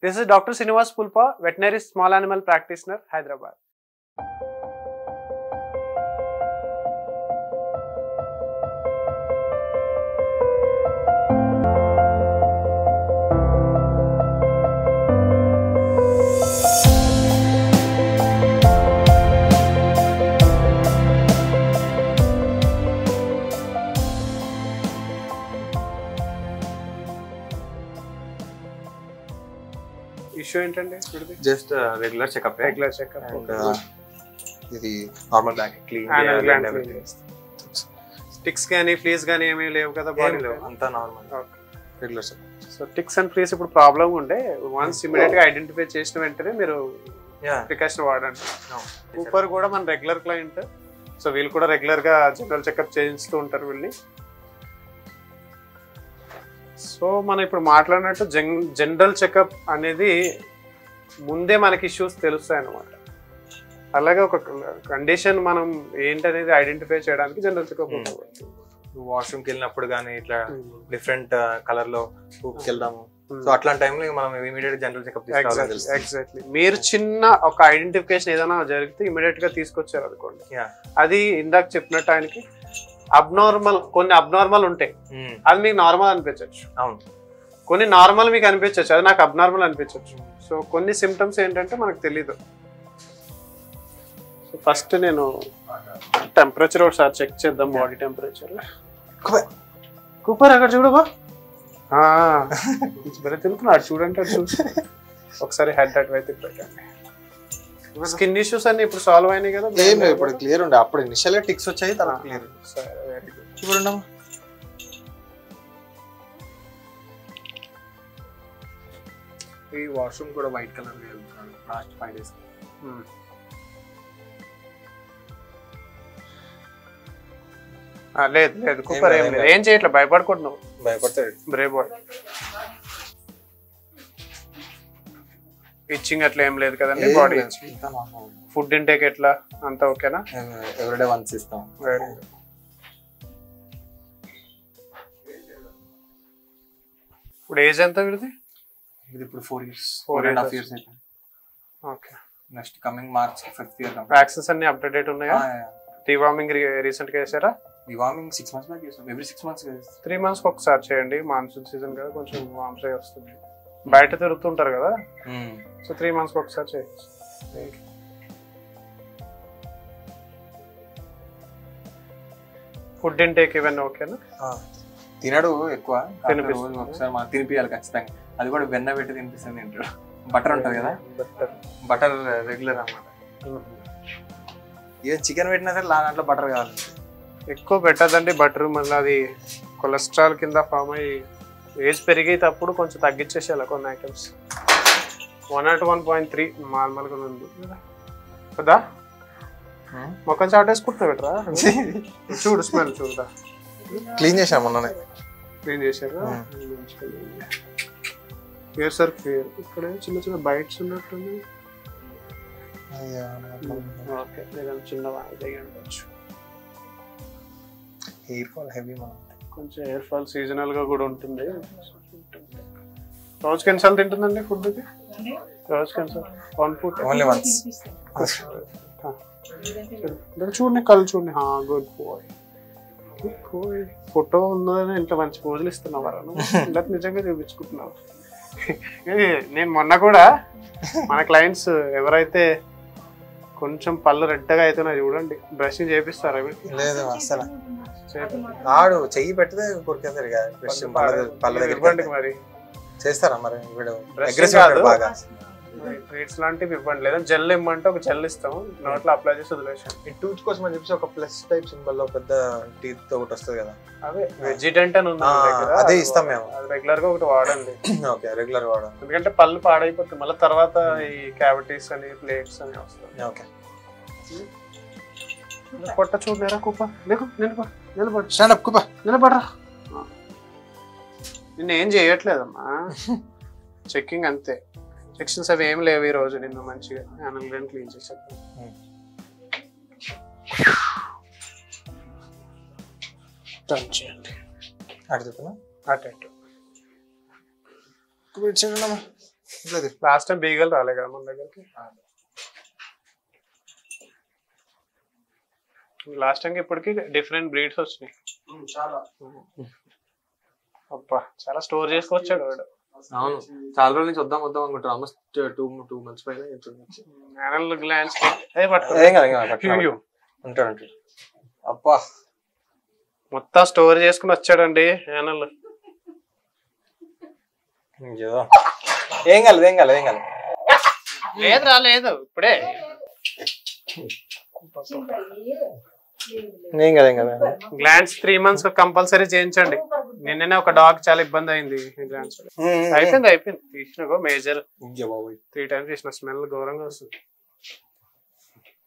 This is Dr. Srinivas Pulpa, veterinary small animal practitioner, Hyderabad. Issue ఏంటండి? Just regular checkup. ఇది normal back clean. Ticks గానీ fleas గానీ ఏమీ లేవు కదా బాడీలో? అంతా normal regular checkup. So ticks and fleas ఇప్పుడు ప్రాబ్లం ఉండే వన్స్ ఇమీడియట్ గా ఐడెంటిఫై చేసిన వెంటనే మీరు ప్రికాషన్ వాడండి. కూపర్ కూడా మన రెగ్యులర్ క్లయింట్, సో వీళ్ళు కూడా రెగ్యులర్ గా జనరల్ చెకప్ చేయిస్తూ ఉంటారు వీళ్ళని. సో మనం ఇప్పుడు మాట్లాడినట్టు జనరల్ చెకప్ అనేది ముందే మనకి ఇష్యూస్ తెలుస్తాయి అన్నమాట. అలాగే ఒక కండిషన్ మనం ఏంటనేది ఐడెంటిఫై చేయడానికి జనరల్ చెకప్ ఉపయోగపడుతుంది. వాష్రూమ్కి వెళ్ళినప్పుడు కానీ ఇట్లా డిఫరెంట్ కలర్ లో రూమ్కి వెళ్దాము, సో అట్లాంటి టైంలో మనం ఇమీడియట్ జనరల్ చెకప్ తీసుకోవాలి. ఎగ్జాక్ట్లీ. మీరు చిన్న ఒక ఐడెంటిఫికేషన్ ఏదైనా జరిగితే ఇమీడియట్ గా తీసుకొచ్చారు అనుకోండి, అది ఇందాక చెప్పినట్టు ఆయనకి కొన్ని అబ్నార్మల్ ఉంటాయి, అది మీకు నార్మల్ అనిపించవచ్చు. అవును, కొన్ని నార్మల్ మీకు అనిపించవచ్చు, అది నాకు అబ్నార్మల్ అనిపించవచ్చు. సో కొన్ని సిమ్టమ్స్ ఏంటంటే మనకు తెలీదు. సో ఫస్ట్ నేను టెంపరేచర్ ఒకసారి చెక్ చేద్దాం, బాడీ టెంపరేచర్. కూపర్ అక్కడ చూడబా, బరే తిరుగుతున్నాడు చూడండి, అటు చూసి ఒకసారి హెడ్ అటువైతే పెట్టండి. స్కిన్ ఇష్యూస్ అన్ని ఇప్పుడు సాల్వ్ అయినాయి కదా? ఇప్పుడు క్లియర్ ఉండే, అప్పుడు ఇనిషియల్ గా టిక్స్ వచ్చాయి, తర్వాత క్లియర్. ఇప్పుడు ఈ వాష్రూమ్ కూడా వైట్ కలర్ వెళ్తున్నాడు లాస్ట్ 5 days. లేదు కూపర్ ఏం చేయట్లేదు, భయపడకూడదు. భయపడతాడు, బ్రేవ్ బాయ్. ఇచ్చింగ్ అట్లా ఏం లేదు కదండి? బాడీ ఫుడ్ ఇంటేక్ ఎట్లా అంతా ఓకేనా? ఎవ్రీడే వన్స్ ఇస్తాం. ఇప్పుడు ఏజ్ ఎంత వీడిది? ఇది ఇప్పుడు 4 years, 4.5 years అయితే. Okay, next coming March 5th year. Vaccines అన్ని అప్ టు డేట్ ఉన్నాయా? డివార్మింగ్ రీసెంట్ గా చేశారా? డివార్మింగ్ 6 months బ్యాక్ చేసాం. ఎవ్రీ 6 months 3 months ఒకసారి చేయండి. మాన్సూన్ సీజన్ కదా, కొంచెం వామ్స్ అయి వస్తుంది, బయట తిరుగుతుంటారు కదా, సో 3 months ఒకసారి చేయొచ్చు. ఫుడ్ ఇంటేక్ ఇవన్నీ ఓకేనా? తినడు ఎక్కువ, ఒకసారి మనం తినిపియాలి ఖచ్చితంగా. అది కూడా వెన్న పెట్టి తినిపిస్తుంది తింటాడు. బటర్ ఉంటుంది కదా, బటర్ రెగ్యులర్ అన్నమాట. ఏం చికెన్ పెట్టినా సరే దాంట్లో బటర్ కావాలి. ఎక్కువ పెట్టదండి బటర్, మళ్ళీ అది కొలెస్ట్రాల్ కింద ఫామ్ అయ్యి ఏజ్ పెరిగేటప్పుడు కొంచెం తగ్గించేసేయాలి కొన్ని ఐటమ్స్. 1 or 1.3 నార్మల్గా ఉంది కదా. మొక్కలు చాటేసుకుంటున్నా పెట్టరా, చూడు స్మెల్ చూడదా. క్లీన్ చేసాం మొన్ననే. క్లీన్ చేశారా? Clear sir clear. ఇక్కడ చిన్న చిన్న బైట్స్ ఉన్నట్టుంది. ఓకే, లేదంటే చిన్న ఉండొచ్చు. హెయిర్ ఫాల్ హెవీ, కొంచెం హెయిర్ ఫాల్ సీజనల్ గా కూడా ఉంటుంది. రోజుకి ఎన్నిసార్లు తింటుందండి ఫుడ్? రోజుకి ఎన్నిసార్లు? 1 food ఓన్లీ వన్స్. చూడండి కళ్ళు చూడండి. Good boy, good boy. Photo ఉన్నదని ఇంట్లో మంచి పోజులు ఇస్తున్నావారా? ఇలా నిజంగా చూపించుకుంటున్నావు. నేను మొన్న కూడా మన క్లయింట్స్ ఎవరైతే కొంచెం పళ్ళు రెడ్డగా అవుతున్నాయి చూడండి, బ్రషింగ్ చేపిస్తారా? లేదు అసలు, ఆడు చెయ్యి పెట్టితే కొరికేస్తారు పళ్ళ దగ్గర. మరి చేస్తారా మరి? బాగా ట్రీట్స్ లాంటివి ఇవ్వండి, లేదా జెల్ ఇమ్మంటే ఒక జెల్ ఇస్తాం, నోట్లో అప్లై చేసి వదిలేసాం. ఈ టూత్ కోసం అని చెప్పి ఒక ప్లస్ టైప్ సింబల్ లో పెద్ద టీత్ ఒకటి వస్తుంది కదా, అదే వెజిడెంట్ అని ఉంది, అదే ఇస్తాం మేము. రెగ్యులర్ గా ఒకటి వాడండి. ఓకే, రెగ్యులర్ వాడండి, ఎందుకంటే పళ్ళు పాడైపోతుంది మళ్ళీ తర్వాత ఈ క్యావిటీస్ అని ప్లేట్స్ అని వస్తాయి. ఓకే, పొట్ట చూడలేరా? కూప నిలబడు, స్టాండప్ కూప నిలబడరా. నిన్న ఏం చేయట్లేదమ్మా, చెక్కింగ్ అంతే. సెక్షన్స్ అవి ఏం లేవు ఈ రోజు. నిన్న మంచిగా యానిమల్ క్లీన్ చేశాను. టర్న్ చేయండి, అటు చెప్పనా? అటు చూడమ్మా. లాస్ట్ టైం బీగల్ రాలే కదా మన దగ్గరికి. లాస్ట్ టైం ఇప్పటికి డిఫరెంట్ బ్రీడ్స్ వచ్చినాయి చాలా. అబ్బా చాలా స్టోర్ చేసుకొచ్చాడు వాడు. అవును, చాలా రోజుల నుంచి వద్దాం అనుకుంటారు. ఆల్మోస్ట్ 2 months పైన యానల్ గ్లాన్స్ ఉంటాడు. అబ్బా మొత్తం స్టోర్ చేసుకుని వచ్చాడండి యానల్. ఏం కాలేదు. లేదు రాలేదు ఇప్పుడే. గ్లాన్స్ 3 months కంపల్సరీ చేయించండి. నిన్ననే ఒక డాగ్ చాలా ఇబ్బంది అయింది గ్లాన్స్. అయిపోయింది తీసిన మేజర్ 3 times తీసిన. స్మెల్ ఘోరంగా వస్తుంది.